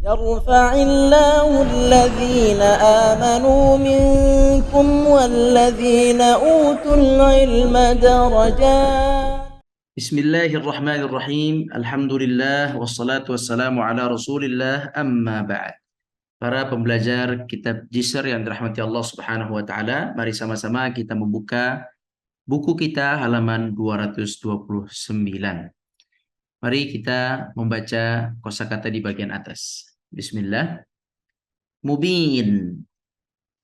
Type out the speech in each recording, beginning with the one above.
يرفع الله الذين آمنوا منكم والذين أوتوا العلم درجات. Bismillahirrahmanirrahim. Alhamdulillah wassalatu wassalamu ala Rasulillah amma ba'd. Para pembelajar kitab Jisr yang dirahmati Allah Subhanahu wa taala, mari sama-sama kita membuka buku kita halaman 229. Mari kita membaca kosakata di bagian atas. Bismillah. Mubin,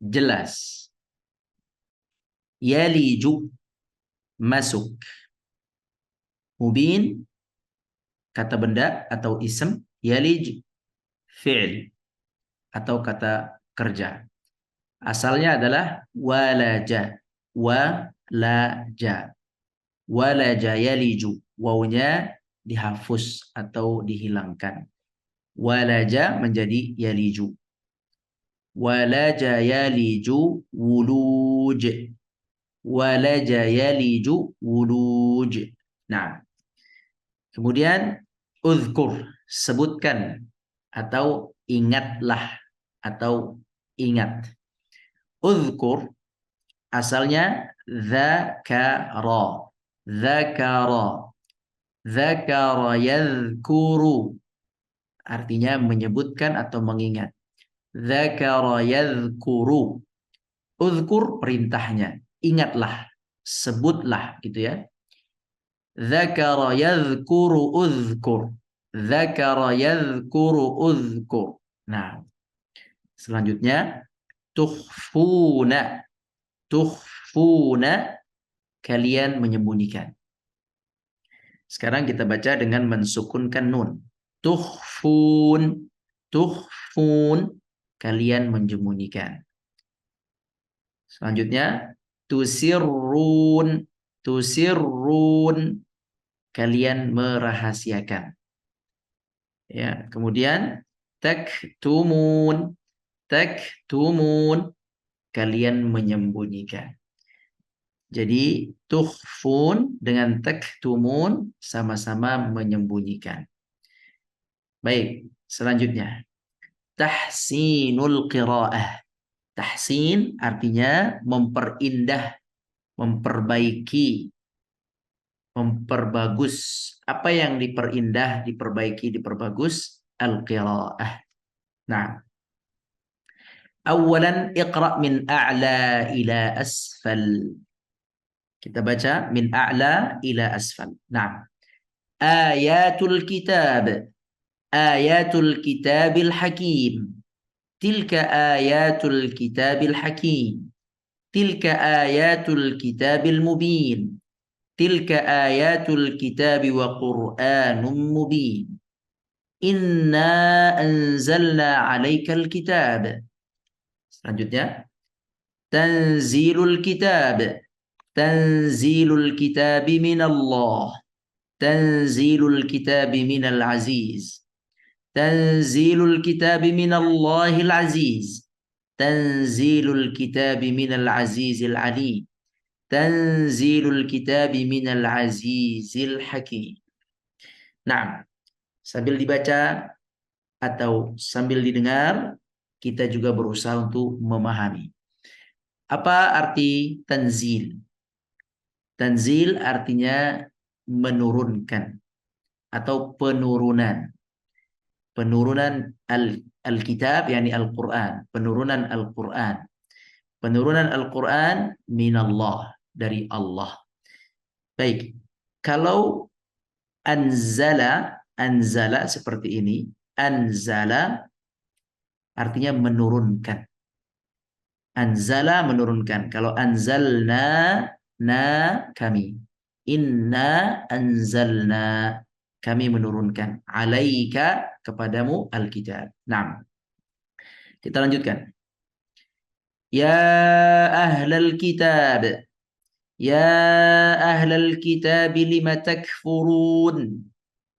jelas. Yaliju, masuk. Mubin, kata benda atau ism. Yalij, fi'il atau kata kerja. Asalnya adalah walaja. Walaja. Walaja yaliju. Wawunya dihafus atau dihilangkan. Walaja menjadi yaliju. Walaja yaliju wuluj. Walaja yaliju wuluj. Nah, kemudian uzkur, sebutkan atau ingatlah atau ingat. Uzkur asalnya dzakara. Dzakara. Dzakara yadhkuru. Artinya menyebutkan atau mengingat. Dzakara yadhkuru. Uzkur perintahnya. Ingatlah, sebutlah gitu ya. Dzakara yadhkuru uzkur. Dzakara yadhkuru uzkur. Nah, selanjutnya tukhfuna. Tukhfuna, kalian menyembunyikan. Sekarang kita baca dengan mensukunkan nun. Tukhfun. Tukhfun, kalian menyembunyikan. Selanjutnya tusirrun. Tusirrun, kalian merahasiakan. Ya, kemudian taktumun. Taktumun, kalian menyembunyikan. Jadi tukhfun dengan taktumun sama-sama menyembunyikan. Baik, selanjutnya tahsinul qiraah. Tahsin artinya memperindah, memperbaiki, memperbagus. Apa yang diperindah, diperbaiki, diperbagus? Al-qiraah. Nah, awalan iqra' min a'la ila asfal. Kita baca min a'la ila asfal. Nah, ayatul kitab. Ayatul kitabil hakim. Tilka ayatul kitabil hakim. Tilka ayatul kitabil mubin. Tilka ayatul kitabi wa qur'anum mubin. Inna anzalna alaikal kitab. Selanjutnya tanzilul kitab. Tanzilul kitabi minallah. Tanzilul kitabi minal aziz. Tanzilul kitabi minallahil aziz. Tanzilul kitabi minal azizil alim. Tanzilul kitabi minal azizil hakim. Nah, sambil dibaca atau sambil didengar, kita juga berusaha untuk memahami. Apa arti tanzil? Tanzil artinya menurunkan atau penurunan. Penurunan Alkitab, yakni Al-Quran. Penurunan Al-Quran. Penurunan Al-Quran minallah, dari Allah. Baik, kalau anzala, anzala seperti ini. Anzala artinya menurunkan. Anzala menurunkan. Kalau anzalna, na kami. Inna anzalna, kami menurunkan. Alaika, kepadamu Alkitab. Nah, kita lanjutkan. Ya ahlal kitab. Ya ahlal kitab lima takfurun.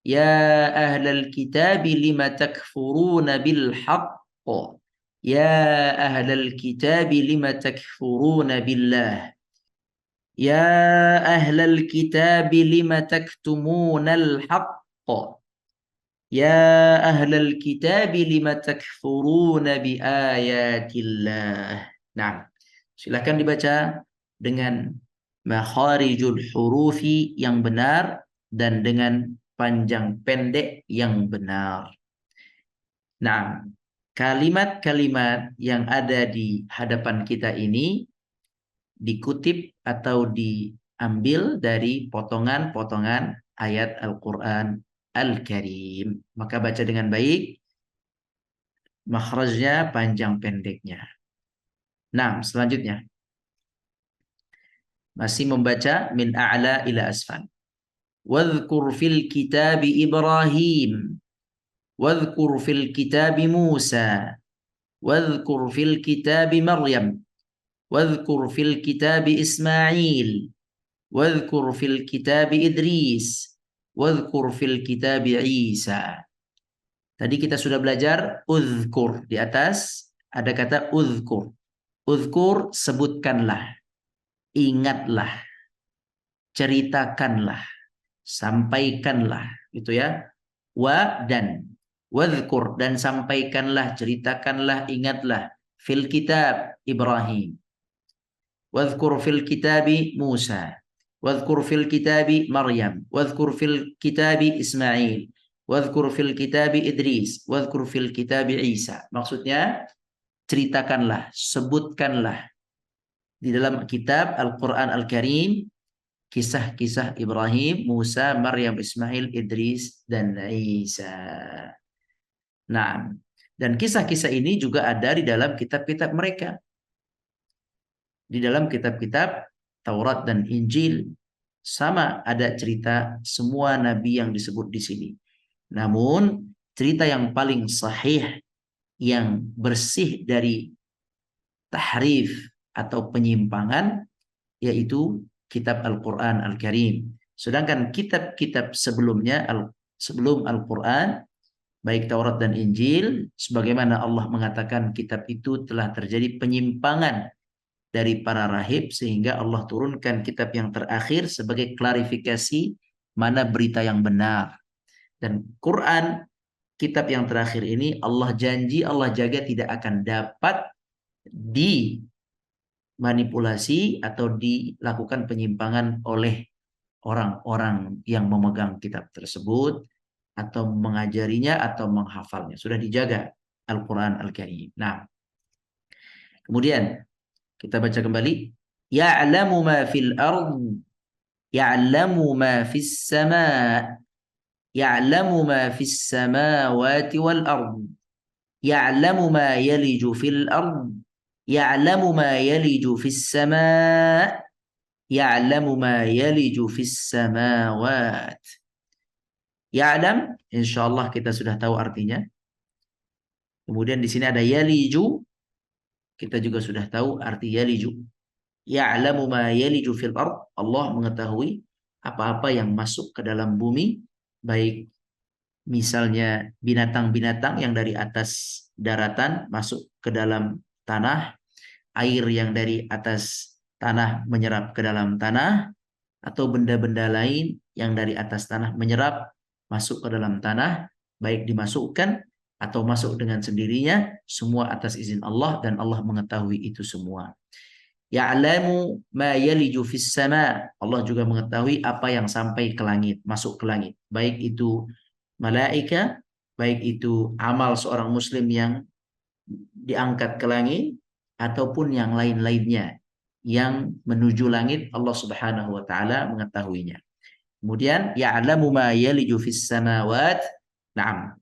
Ya ahlal kitab lima takfuruna bil haqq. Ya ahlal kitab lima takfuruna billah. Ya ahlal kitab lima taktumunal haqq. Ya ahlal kitab lima takfuruna bi ayatillah. Nah, silakan dibaca dengan makharijul hurufi yang benar dan dengan panjang pendek yang benar. Nah, kalimat-kalimat yang ada di hadapan kita ini dikutip atau diambil dari potongan-potongan ayat Al-Quran Al-Karim. Maka baca dengan baik, makhrajnya panjang pendeknya. Nah, selanjutnya. Masih membaca min a'la ila asfal. Wadhkur fil kitabi Ibrahim. Wadhkur fil kitabi Musa. Wadhkur fil kitabi Maryam. Wadhkur fil kitabi Ismail. Wadhkur fil kitabi Idris. Wadhkur fil kitabi Isa. Tadi kita sudah belajar udhkur. Di atas ada kata udhkur. Udhkur sebutkanlah, ingatlah, ceritakanlah, sampaikanlah, gitu ya. Wa dan wadhkur dan sampaikanlah, ceritakanlah, ingatlah fil kitab Ibrahim. Wadhkur fil kitabi Musa. Wadhkur fil kitabi Maryam. Wadhkur fil kitabi Ismail. Wadhkur fil kitabi Idris. Wadhkur fil kitabi Isa. Maksudnya ceritakanlah, sebutkanlah di dalam kitab Al-Quran Al-Karim kisah-kisah Ibrahim, Musa, Maryam, Ismail, Idris, dan Isa. Nah, dan kisah-kisah ini juga ada di dalam kitab-kitab mereka. Di dalam kitab-kitab Taurat dan Injil sama ada cerita semua nabi yang disebut di sini. Namun cerita yang paling sahih, yang bersih dari tahrif atau penyimpangan, yaitu kitab Al-Quran Al-Karim. Sedangkan kitab-kitab sebelumnya, sebelum Al-Quran, baik Taurat dan Injil, sebagaimana Allah mengatakan kitab itu telah terjadi penyimpangan dari para rahib, sehingga Allah turunkan kitab yang terakhir sebagai klarifikasi mana berita yang benar. Dan Quran, kitab yang terakhir ini, Allah janji, Allah jaga tidak akan dapat dimanipulasi atau dilakukan penyimpangan oleh orang-orang yang memegang kitab tersebut atau mengajarinya atau menghafalnya. Sudah dijaga Al-Quran Al-Karim. Nah, kemudian kita baca kembali. Ya'lamu ma fil ard. Ya'lamu ma fis sama. Ya'lamu ma fis samawati wal ard. Ya'lamu ma yaliju fil ard. Ya'lamu ma yaliju fis sama. Ya'lamu ma yaliju fis samawat. Ya'lam, insyaallah kita sudah tahu artinya. Kemudian di sini ada yaliju, kita juga sudah tahu arti yaliju. Ya'lamu ma yaliju fil ard, Allah mengetahui apa-apa yang masuk ke dalam bumi, baik misalnya binatang-binatang yang dari atas daratan masuk ke dalam tanah, air yang dari atas tanah menyerap ke dalam tanah, atau benda-benda lain yang dari atas tanah menyerap masuk ke dalam tanah, baik dimasukkan atau masuk dengan sendirinya, semua atas izin Allah, dan Allah mengetahui itu semua. Ya'lamu ma yaliju fis sama. Allah juga mengetahui apa yang sampai ke langit, masuk ke langit. Baik itu malaika, baik itu amal seorang muslim yang diangkat ke langit, ataupun yang lain-lainnya yang menuju langit, Allah Subhanahu wa taala mengetahuinya. Kemudian ya'lamu ma yaliju fis samawat. Naam.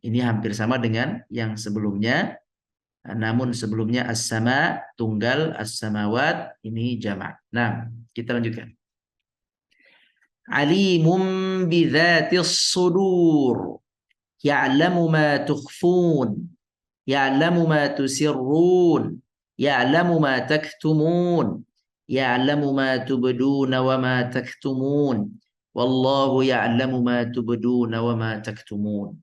Ini hampir sama dengan yang sebelumnya. Namun sebelumnya as-sama tunggal, as-samawat ini jamak. Nah, kita lanjutkan. Alimum bidzatis sudur. Ya'lamu ma tukhfun. Ya'lamu ma tusirrun. Ya'lamu ma taktumun. Ya'lamu ma tubduna wa ma taktumun. Wallahu ya'lamu ma tubduna wa ma taktumun.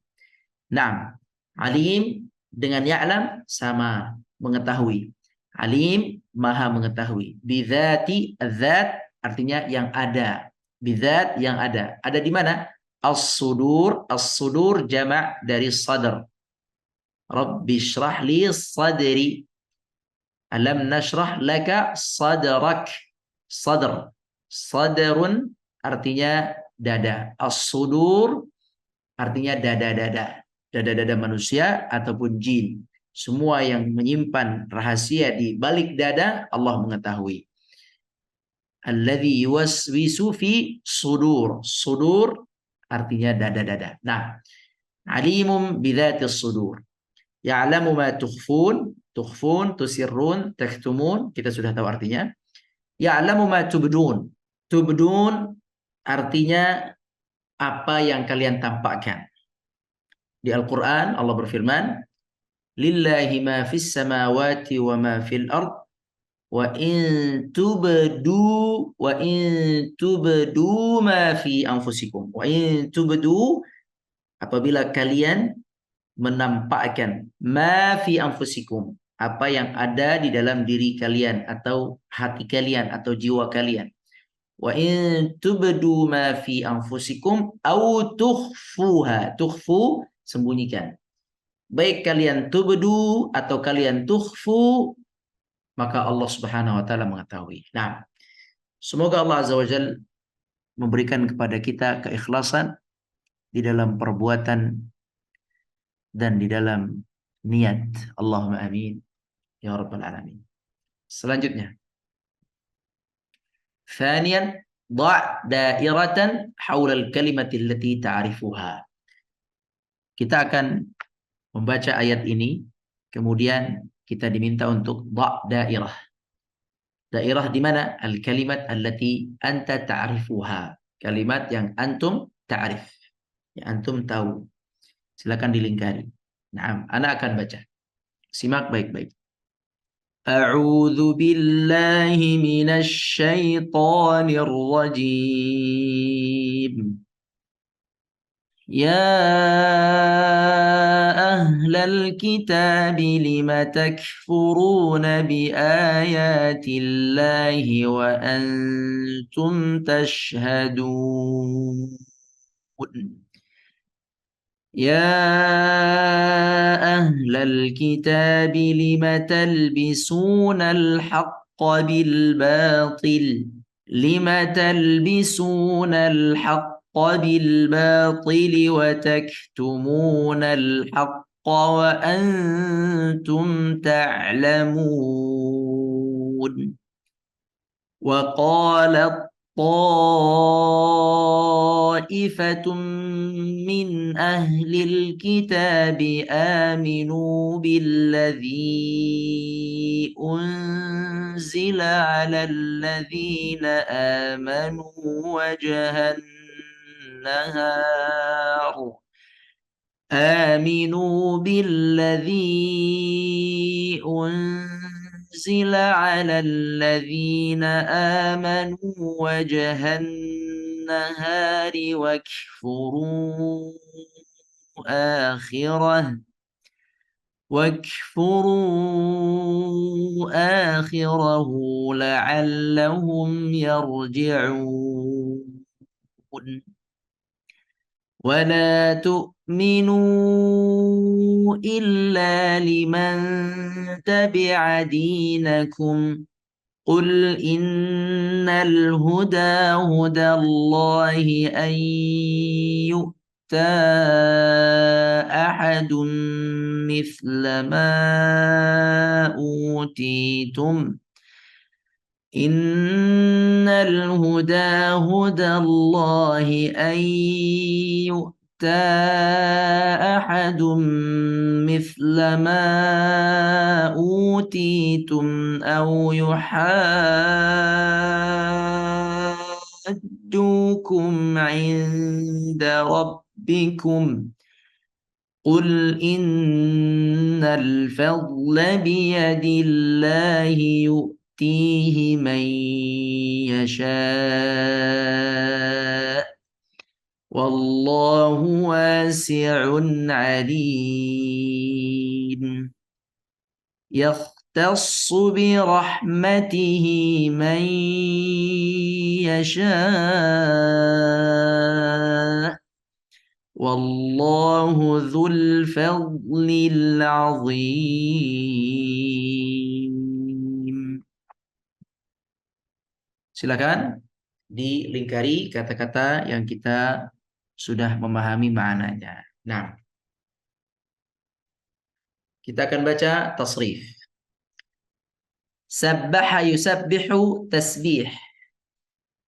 Nah, alim dengan ya'lam sama, mengetahui. Alim maha mengetahui. Bidzati, zat artinya yang ada. Bidzat yang ada. Ada di mana? As-sudur, as-sudur jamak dari sadr. Rabbi shrah li sadri. Alam nashrah laka sadrak. Sadr. Sadrun artinya dada. As-sudur artinya dada-dada. Dada-dada manusia ataupun jin. Semua yang menyimpan rahasia di balik dada, Allah mengetahui. Alladzi yuwaswisu fi sudur. Sudur artinya dada-dada. Nah, alimum bidzatis sudur. Ya'lamu ma tukhfun, tukhfun, tusirrun, taktumun, kita sudah tahu artinya. Ya'lamu ma tubdun. Tubdun artinya apa yang kalian tampakkan. Di Al-Qur'an Allah berfirman, "Lillahi ma fis samawati wa ma fil ard wa in tubdu ma fi anfusikum." Wa in tubdu, apabila kalian menampakkan ma fi anfusikum, apa yang ada di dalam diri kalian atau hati kalian atau jiwa kalian. Wa in tubdu ma fi anfusikum au tukhfuha. Tukhfu, sembunyikan. Baik kalian tubdu atau kalian tukhfu, maka Allah Subhanahu wa taala mengetahui. Nah, semoga Allah Azza wa Jalla memberikan kepada kita keikhlasan di dalam perbuatan dan di dalam niat. Allahumma amin ya rabbal alamin. Selanjutnya, ثانيا ضع دائرة حول الكلمة التي تعرفها. Kita akan membaca ayat ini, kemudian kita diminta untuk ضع dairah. Dairah di mana? Al-kalimat allati anta ta'rifuha. Kalimat yang antum ta'rif. Yang antum tahu. Silakan dilingkari. Nah, ana akan baca. Simak baik-baik. A'udzu billahi minasy syaithanir rajim. Ya ahlal kitab lima takfuruna bi ayatillahi wa antum tashhadun. يا أهل الكتاب لم تلبسون الحق بالباطل وتكتمون الحق وأنتم تعلمون وقالت طائفة من أهل الكتاب آمنوا بالذي أنزل على الذين آمنوا وجه النهار أنزل على الذين آمنوا وجه النهار واكفروا آخره لعلهم يرجعون ولا تؤمنوا إلا لمن تبع دينكم قل إن الهدى هدى الله أن يؤتى أحد مثل ما أوتيتم إن الهدى هدى الله أن يؤتى أحد مثل ما أوتيتم أو يحاجوكم عند ربكم قل إن الفضل بيد الله يؤتيه من يشاء والله واسع عليم يختص برحمته من يشاء Wallahu dzul fadlil azim. Silakan dilingkari kata-kata yang kita sudah memahami maknanya. Nah, kita akan baca tasrif. Sabbaha yusabbihu tasbih.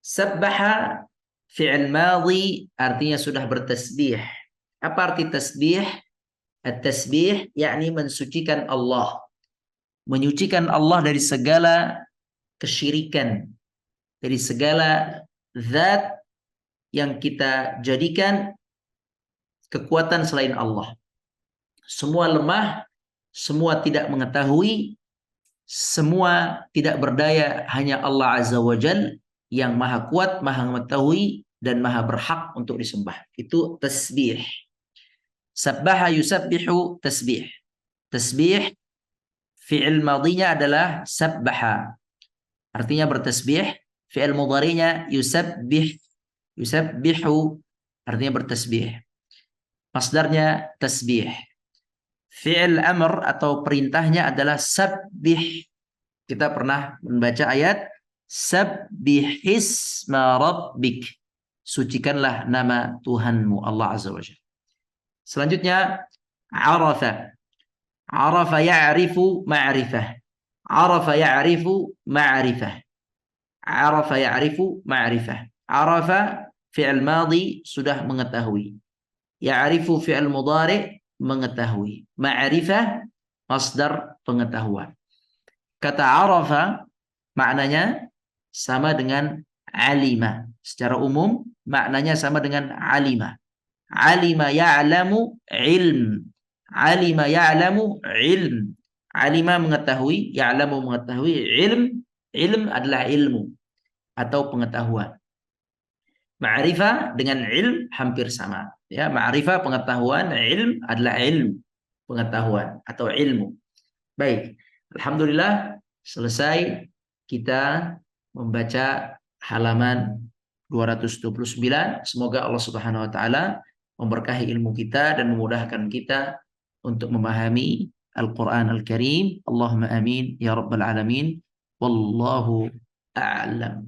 Sabbaha fi'il madhi artinya sudah bertasbih. Apa arti tasbih? At-tasbih yakni mensucikan Allah. Menyucikan Allah dari segala kesyirikan, dari segala zat yang kita jadikan kekuatan selain Allah. Semua lemah, semua tidak mengetahui, semua tidak berdaya, hanya Allah Azza wa Jal yang maha kuat, maha mengetahui, dan maha berhak untuk disembah. Itu tasbih. Sabbaha yusabbihu tasbih. Tasbih fi'il madhinya adalah sabbaha. Artinya bertasbih. Fi'il mudhari'nya yusabbih. Yusabbihu artinya bertasbih. Masdarnya tasbih. Fi'il amr atau perintahnya adalah sabbih. Kita pernah membaca ayat sabbihisma rabbik. Sucikanlah nama Tuhanmu Allah Azza wa Jalla. Selanjutnya arafa. Arafa ya'rifu ma'rifah. Arafa ya'rifu ma'rifah. Arafa ya'rifu ma'rifah. Arafa fi'il madhi sudah mengetahui. Ya'rifu fi'il mudhari mengetahui. Ma'rifah masdar pengetahuan. Kata arafa maknanya sama dengan alima. Secara umum maknanya sama dengan alima. Alima ya'lamu ilm. Alima ya'lamu ilm. Alima mengetahui, ya'lamu mengetahui, ilm. Ilm adalah ilmu atau pengetahuan. Ma'rifah dengan ilm hampir sama. Ya, ma'rifah pengetahuan, ilm adalah ilmu, pengetahuan atau ilmu. Baik, alhamdulillah selesai kita membaca halaman 229. Semoga Allah Subhanahu wa taala memberkahi ilmu kita dan memudahkan kita untuk memahami Al-Qur'an Al-Karim. Allahumma amin ya rabbal alamin. Wallahu a'lam.